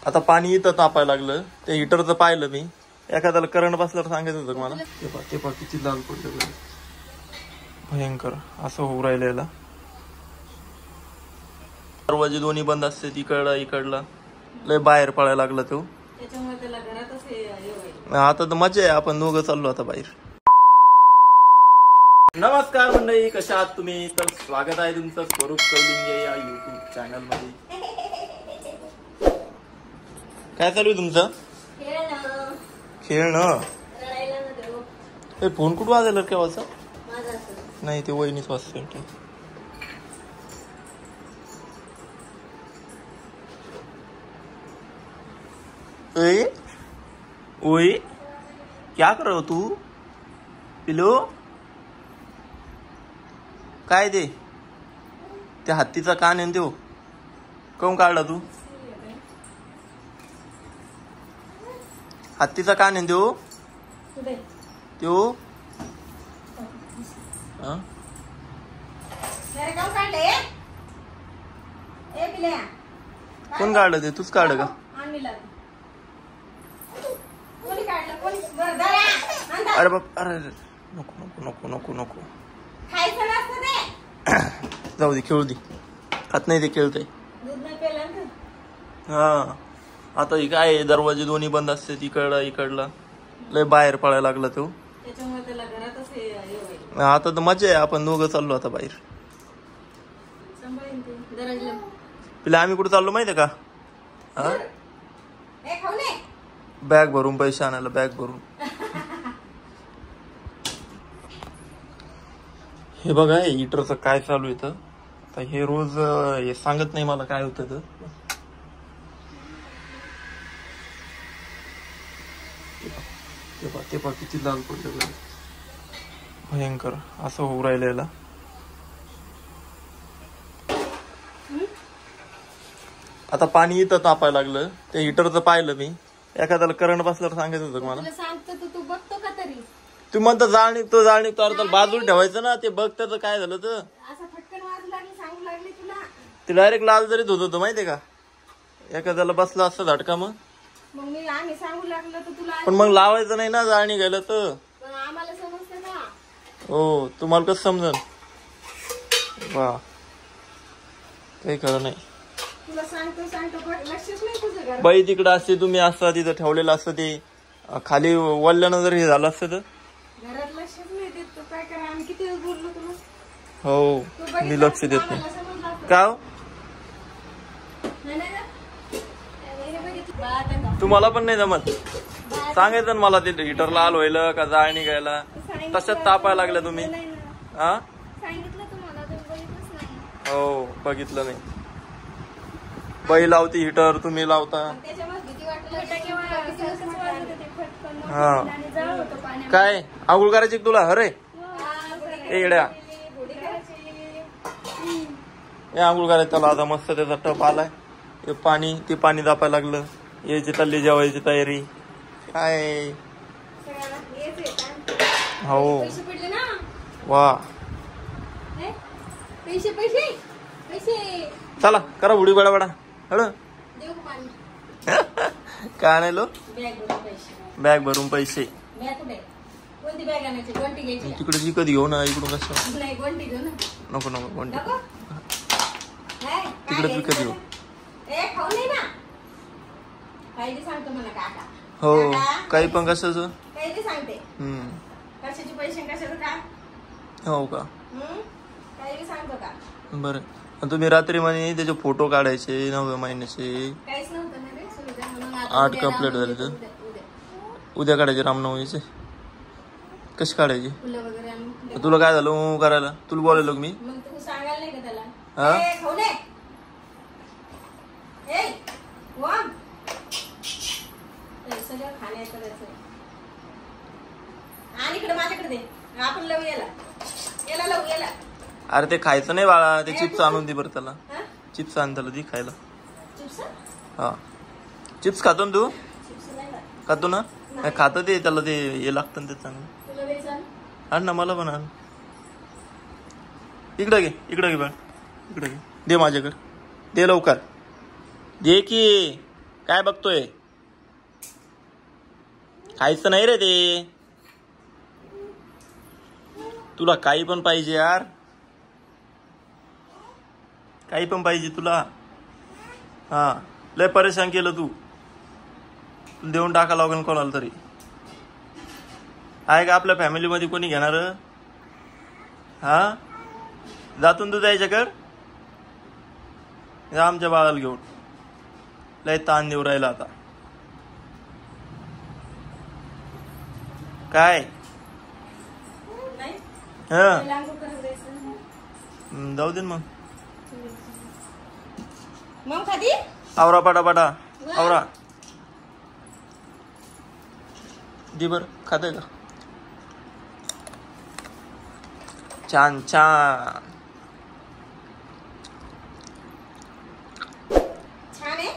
आता पाणी इथं तापायला लागलं. ते हिटरचं पाहिलं मी. एखाद्याला करंट बसल्यावर सांगायचं होतं मला. ते पा किती लाल पडलं भयंकर असं होऊ राहिलेला. दरवाजे दोन्ही बंद असते तिकडला इकडला. लय बाहेर पडायला लागला तो. आता तर मजा आहे. आपण दोघं चाललो आता बाहेर. नमस्कार मंडळी, कशा आहात तुम्ही? तर स्वागत आहे तुमचं स्वरूप कौलिंगे या युट्यूब चॅनल मध्ये. काय चालू आहे तुमचं? खेळणं. हे फोन कुठं वाजायला केव्हाचा? नाही ते वहिनीच वाजते. ओए क्या कर रहा हो तू? पिलो काय ते? त्या हत्तीचा कान आहे तो कोण काढला तू? हत्तीचा कान आहे तो कोण काढलं? ते तूच काढ का? अरे बाप, अरे नको नको नको नको नको जाऊ दे, खेळू दे. खात नाही ते, खेळतय. हा आता ही काय, दरवाजे दोन्ही बंद असते तिकडला इकडला. लय बाहेर पडायला लागला तो. आता तर मजा आहे. आपण दोघं चाललो आता बाहेर. पिला आम्ही कुठे चाललो माहितीये का? बॅग भरून पैसे आणायला. बॅग भरून. हे बघा हिटरचं काय चालू येतं. तर हे रोज हे सांगत नाही मला काय होतं. ते पा किती लाल पडलं भयंकर असं होऊ राहिलेला. आता पाणी इथं तापायला लागलं. ते हिटरचं पाहिलं मी. एखाद्याला करंट बसल्यावर सांगायचं होतं मला. तू बघतो का तरी? तू म्हणता जाळ निघतो जाळ निघतो. अरे बाजूला ठेवायचं ना. ते बघ त्याचं काय झालं तर. ते डायरेक्ट लाल जरीत होत होतं माहितीये का? एखाद्याला बसला असतं झटका मग आम्ही सांगू लागलो तर तुला. पण मग लावायचं नाही ना जाळ निघायला तर. आम्हाला समजतं ना. हो तुम्हाला कसं समजन? वा काही खरं नाही. तुला सांगतो लक्षच नाही तुझं. बाई तिकडं असते, तुम्ही असता तिथं ठेवलेलं असतं. ते खाली वल्ल्यानं जर हे झालं असतं तर घरात लक्षच नाही देत. तू काय करा, आम्ही किती बोललो तुला. हो मी लक्ष देत नाही. का तुम्हाला पण नाही जमत? सांगायचं ना मला. ते हिटर लाल व्हायला का जाळ निघायला. तशात तापायला लागल्या तुम्ही. हा हो बघितलं नाही. बाई लावती हिटर, तुम्ही लावता. हा काय आंघोळ करायची तुला? अरे येड्या हे आंघोळ करायचं त्याला. आता मस्त त्याचा टप आलाय. हे पाणी, ते पाणी दापायला लागलं. यायची तल्ली जेवायची तयारी. काय हो वा. चला करा बुडी बडा बडा हळ. काय नाही लो. बॅग भरून पैसे. तिकडे जी कधी घेऊ ना. इकडून कसं नको नको गोंटी. तिकडे विकत घेऊ. हो काही पण कशाच. हो का? बरं. तुम्ही रात्री म्हणे त्याचे फोटो काढायचे 9व्या महिन्याचे. 8 कंप्लीट झाले तर उद्या काढायचे रामनवमीचे. कशी काढायची? तुला काय झालं करायला? तुला बोलायलो मी. हा अरे ते खायचं नाही बाळा. ते चिप्स आणून दे बरं त्याला. चिप्स आण त्याला दी खायला. हा चिप्स खातो ना तू? खातो ना? खात ते त्याला ते हे लागतं ते चांगलं. आण ना मला पण आण. इकडे घे बाळ. इकडे घे. दे माझ्याकडे. दे लवकर. दे की. काय बघतोय? खायचं नाही रे ते. तुला काही पण पाहिजे यार, काही पण पाहिजे तुला. हा, लय परेशान केलं तू. देऊन टाका लागेल कोणाला तरी. आहे का आपल्या फॅमिलीमध्ये कोणी घेणार? हा, जातून तू त्याच्याकडं आमच्या बाळाला घेऊन. लय ताण देऊ राहिला आता. काय हा, जाऊ दे मग. मग कधी आवरा पटापटा आवरा. दे बर, खाते का? छान छान. छान आहे.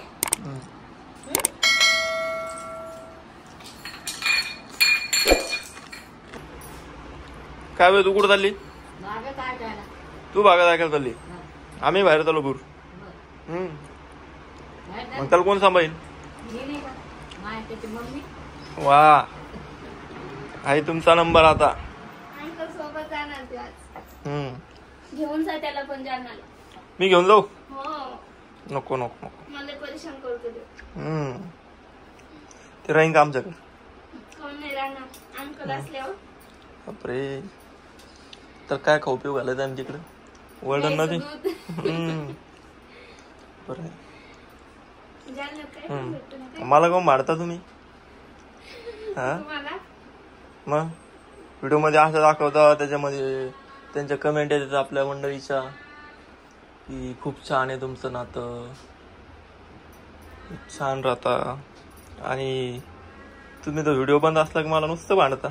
काय वेळ तू कुठं चालली? तू बागा ऐकायला चालली, आम्ही बाहेर चाललो भूर. मग त्याला कोण सांभाळील? वा, आहे तुमचा नंबर आता. सोबत जाणार घेऊन जा त्याला पण जाणार. मी घेऊन जाऊ? हो. नको नको नको, मला परेशान करतो ते राहीन का आमच्याकडे? कोण नाही राहणार अंकल असल्यावर. बापरे, तर काय खाऊ पिऊ घालायचं आम्ही तिकडे वर्डन मध्ये? बरं, मला काऊन मारता तुम्ही? हा, मग व्हिडिओ मध्ये असं दाखवता, त्याच्यामध्ये त्यांच्या कमेंट येतात आपल्या मंडळीच्या की खूप छान आहे तुमचं नातं, छान राहता, आणि तुम्ही तो व्हिडिओ बंद असला की मला नुसतं भांडता.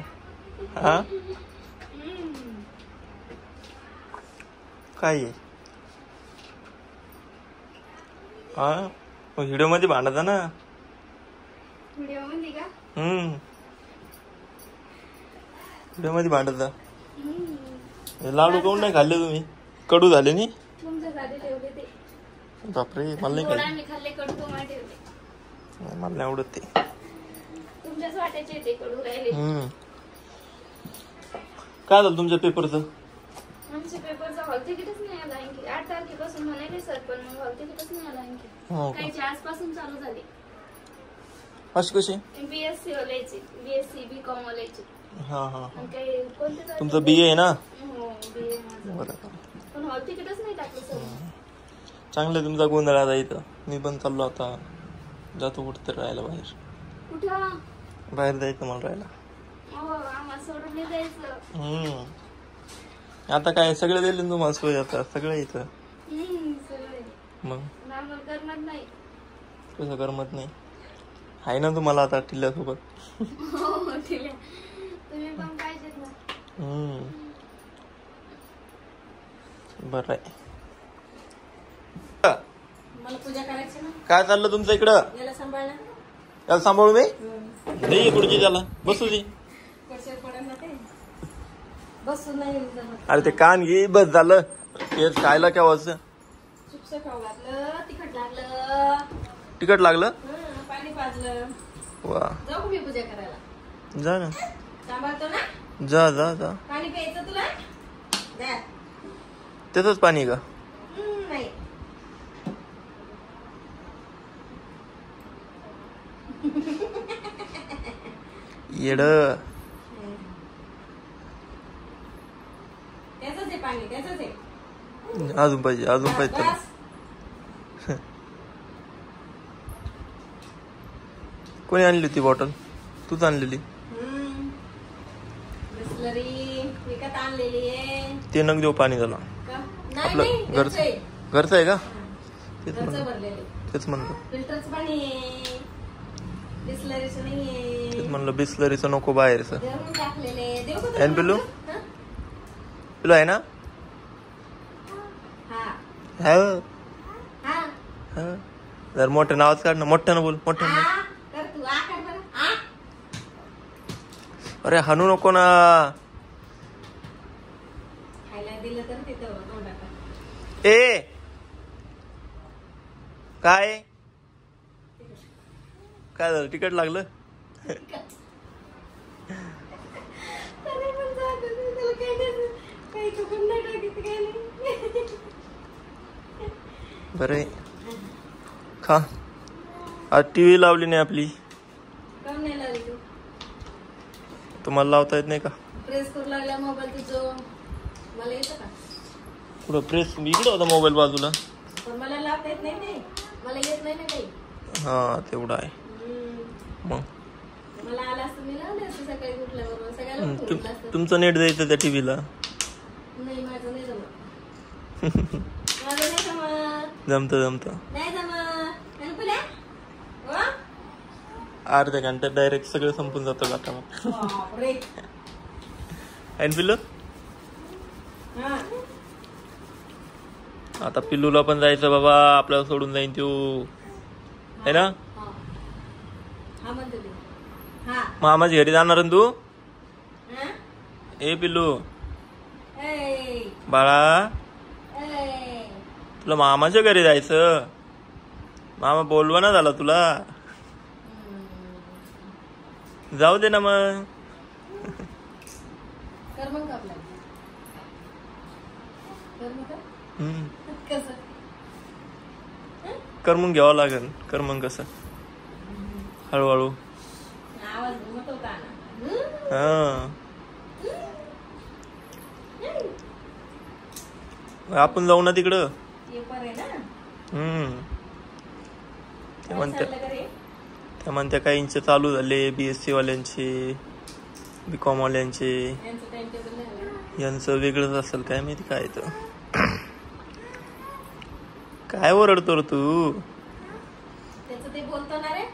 हा, काय आहे? हा, व्हिडिओ मध्ये भांडता ना. व्हिडिओ मध्ये का? व्हिडिओ मध्ये भांडता. लाडू काऊन नाही खाल्ले तुम्ही? कडू झाले नी? बापरे, मला नाही खाल्ले. मला नाही आवडत ते. काय झालं तुमच्या पेपरचं? आमच्या पेपरचा हॉल तिकीटच नाही आला आणखी. 8 तारखेपासून म्हणाले सर, पण मग हॉल तिकीटच नाही आला आणखी. काही आजपासून चालू झाले. अशी कशी? बीएससी वाल्याची, बीएससी बीकॉम वाल्याची. हा हा, काही कोणते? तुमचं बीए आहे ना? हो, बीए माझं. बरोबर. पण हॉल तिकीटच नाही टाकलं सर. चांगलं तुमचा गोंधळ आता इथं. मी पण चाललो आता, जातो कुठेतरी राहायला बाहेर. कुठं? बाहेर जायचं मला राहायला. हो, आम्हाला सोडून नाही जायचं. आता काय सगळे दिले तुम्हाला सोय, आता सगळे इथं. मग करमत नाही. कसं करमत नाही? आहे ना तुम्हाला आता टिल्ल्यासोबत. तुम्ही पण पाहिजेत ना. बरं आहे. मला पूजा करायची ना. काय चाललं तुमचं इकडं? याला सांभाळणार. त्याला सांभाळू मी? नाही पुढची त्याला बसू दे. बसू नाही. अरे ते कान घे, बस झालं. तेच खायला केव्हाच चिप्स खाऊ घातलं, तिखट लागलं. तिखट लागलं? पाणी पाजलं. वा, जाऊ मी पूजा करायला. जा ना. सांभाळतो ना. जा जा जा. पाणी प्यायचं तुला? द्या. त्याचंच पाणी का? नाही. येड. त्याचंच आहे पाणी, त्याचंच आहे. अजून पाहिजे, अजून पाहिजे त्याला. कोणी आणली होती बॉटल? तूच आणलेली? बिसलरी विकत आणलेली आहे. ते नग देऊ पाणी त्याला. आपलं घरचं आहे का? तेच म्हणलं. फिल्टरचं पाणी आहे, बिसलरीचं नाहीये. तेच म्हणलं बिसलरीचं नको, बाहेरचं. टाकलेले पिल्लू पिल्लू आहे ना? जर मोठं नावच काढ ना, मोठ्यानं बोल, मोठ्यानं. अरे हाणू नको ना. ए काय काय झालं तिकट लागलं? बरं आहे. खा. आज टीव्ही लावली नाही आपली. तुम्हाला लावता येत नाही का? प्रेस करू लागला मोबाईल तुझं. मला येतं का? पुढं प्रेस इकडे होता मोबाईल बाजूला. पण मला लावता येत नाही ते. मला येत नाही ना काही. हा तेवढा आहे. मग मला आला असतं मी लावले असते सकाळी उठल्याबरोबर. सगळ्याला उठलं असतं. तुमचं नेट जायचं त्या टीव्हीला. नाही माझं नाही जमत. माझं नाही जमत. जमत नाही जमत. अनुकुल्या? हो? अर्ध्या घंट्यात डायरेक्ट सगळं संपून जातं डाटा. बापरे. पिल्लू आता पिल्लूला पण जायचं बाबा. आपल्याला सोडून जाईन तू है ना? मामाच्या घरी जाणार तू? ए पिल्लू बाळा तुला मामाच्या घरी जायचं. मामा बोलवा ना झाला तुला. जाऊ दे ना मग. कर मग घ्यावं लागेल. कर मग कसं हळूहळू. हा आपण जाऊ ना तिकडं. त्या म्हणत्या काहींचे चालू झाले. BSc वाल्यांचे, BCom वाल्यांचे. यांचं वेगळंच असेल काय माहिती काय. तर काय ओरडतो रे तू?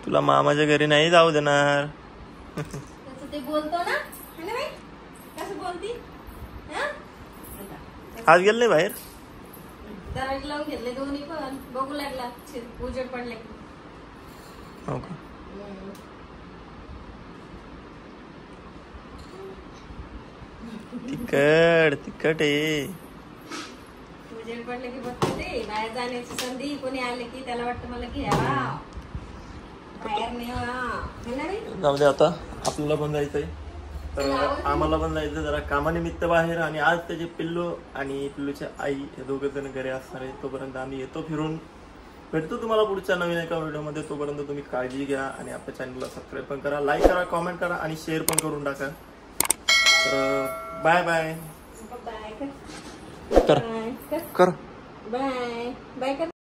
तुला मामाच्या घरी नाही जाऊ देणार. आज गेल नाही बाहेर? दरवाजे लावून घेतले दोन्ही पण. बघू लागला उजेड पडले. हो का? तिकट आहे. उजेड पडले की बघते ते बाहेर जाण्याची संधी. कोणी आले की त्याला वाटतं मला घ्यावा बाहेर नाही. जाऊ दे आता आपल्याला पण जायचंय. तर आम्हाला पण जायचं जरा कामानिमित्त बाहेर. आणि आज त्याचे पिल्लू आणि पिल्लूची आई हे दोघे जण घरी असणार आहे. तोपर्यंत आम्ही येतो फिरून. भेटतो तुम्हाला पुढच्या नवीन एका व्हिडिओमध्ये. तोपर्यंत तुम्ही काळजी घ्या आणि आपल्या चॅनलला सबस्क्राईब पण करा, लाईक करा, कॉमेंट करा आणि शेअर पण करून टाका. तर बाय बाय. कर बाय बाय.